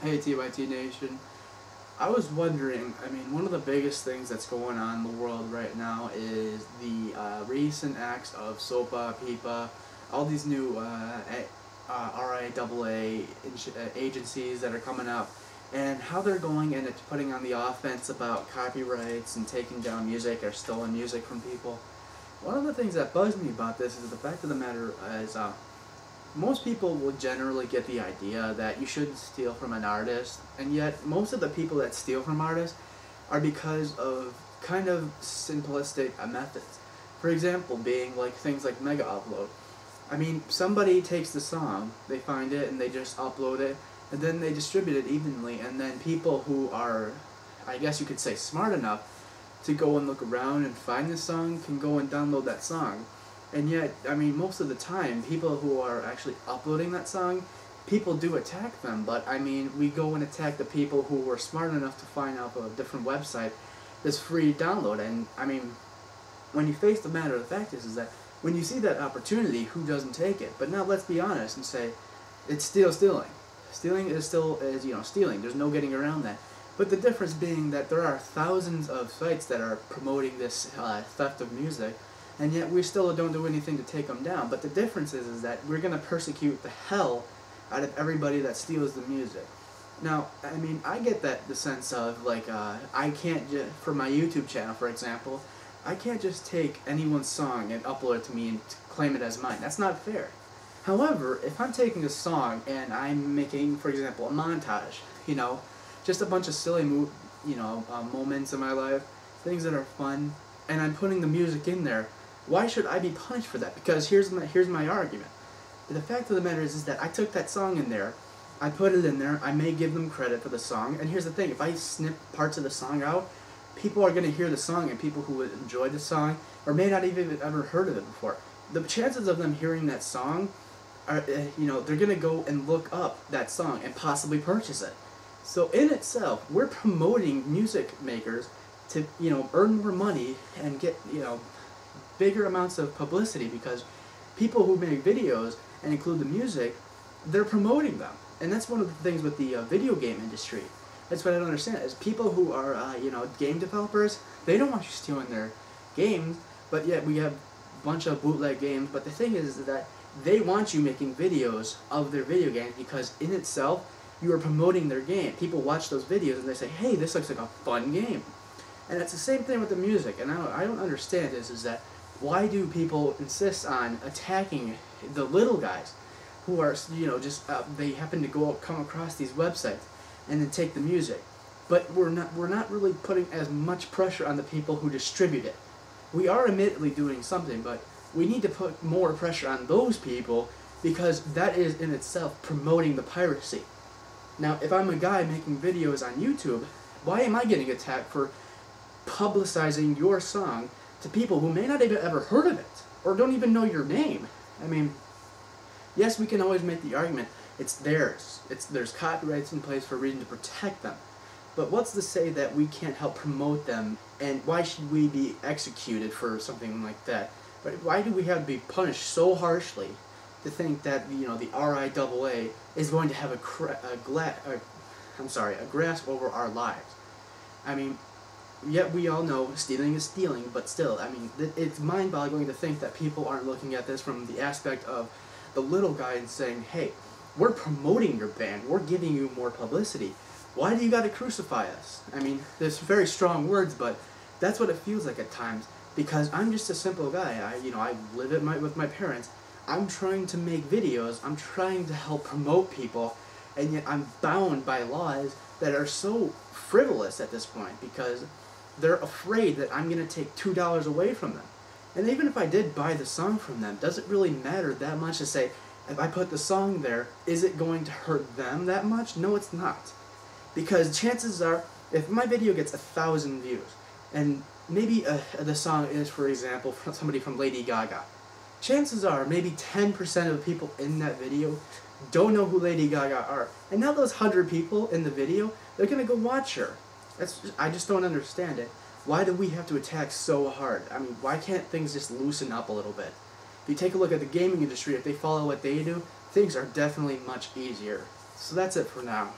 Hey TYT Nation. I was wondering, one of the biggest things that's going on in the world right now is the recent acts of SOPA, PIPA, all these new RIAA agencies that are coming up, and how they're going and putting on the offense about copyrights and taking down music or stolen music from people. One of the things that bugs me about this is the fact of the matter is most people will generally get the idea that you shouldn't steal from an artist, and yet most of the people that steal from artists are because of kind of simplistic methods. For example, being like things like mega upload. Somebody takes the song, they find it, and they just upload it, and then they distribute it evenly, and then people who are, I guess you could say, smart enough to go and look around and find the song can go and download that song. And yet, most of the time, people who are actually uploading that song, people do attack them, but we go and attack the people who were smart enough to find out a different website that's free to download. And when you face the matter of the fact is that when you see that opportunity, who doesn't take it? But now let's be honest and say, it's still stealing. Stealing is still, stealing. There's no getting around that. But the difference being that there are thousands of sites that are promoting this theft of music, and yet we still don't do anything to take them down. But the difference is that we're going to persecute the hell out of everybody that steals the music. Now, I get that the sense of, like, I can't for my YouTube channel, for example, I can't just take anyone's song and upload it to me and claim it as mine. That's not fair. However, if I'm taking a song and I'm making, for example, a montage, just a bunch of silly moments in my life, things that are fun, and I'm putting the music in there, why should I be punished for that? Because here's my argument. The fact of the matter is that I took that song in there, I put it in there, I may give them credit for the song, and here's the thing, if I snip parts of the song out, people are going to hear the song, and people who would enjoy the song, or may not even ever heard of it before, the chances of them hearing that song are, they're going to go and look up that song and possibly purchase it. So in itself, we're promoting music makers to, earn more money and get, bigger amounts of publicity, because people who make videos and include the music, they're promoting them. And that's one of the things with the video game industry. That's what I don't understand, is people who are, game developers, they don't want you stealing their games, but yet we have a bunch of bootleg games. But the thing is that they want you making videos of their video games, because in itself, you are promoting their game. People watch those videos and they say, hey, this looks like a fun game. And it's the same thing with the music. And I don't understand is that why do people insist on attacking the little guys who are, they happen to come across these websites and then take the music. But we're not really putting as much pressure on the people who distribute it. We are admittedly doing something, but we need to put more pressure on those people, because that is in itself promoting the piracy. Now, if I'm a guy making videos on YouTube, why am I getting attacked for publicizing your song to people who may not have ever heard of it, or don't even know your name? Yes, we can always make the argument, it's theirs. There's copyrights in place for a reason to protect them. But what's to say that we can't help promote them, and why should we be executed for something like that? But why do we have to be punished so harshly to think that, the RIAA is going to have a grasp over our lives? Yet we all know stealing is stealing, but still, it's mind-boggling to think that people aren't looking at this from the aspect of the little guy and saying, hey, we're promoting your band, we're giving you more publicity. Why do you gotta crucify us? There's very strong words, but that's what it feels like at times, because I'm just a simple guy. I live with my parents. I'm trying to make videos, I'm trying to help promote people, and yet I'm bound by laws that are so frivolous at this point, because they're afraid that I'm going to take $2 away from them. And even if I did buy the song from them, does it really matter that much to say, if I put the song there, is it going to hurt them that much? No, it's not. Because chances are, if my video gets 1,000 views, and maybe the song is, for example, somebody from Lady Gaga, chances are maybe 10% of the people in that video don't know who Lady Gaga are. And now those 100 people in the video, they're going to go watch her. I just don't understand it. Why do we have to attack so hard? Why can't things just loosen up a little bit? If you take a look at the gaming industry, if they follow what they do, things are definitely much easier. So that's it for now.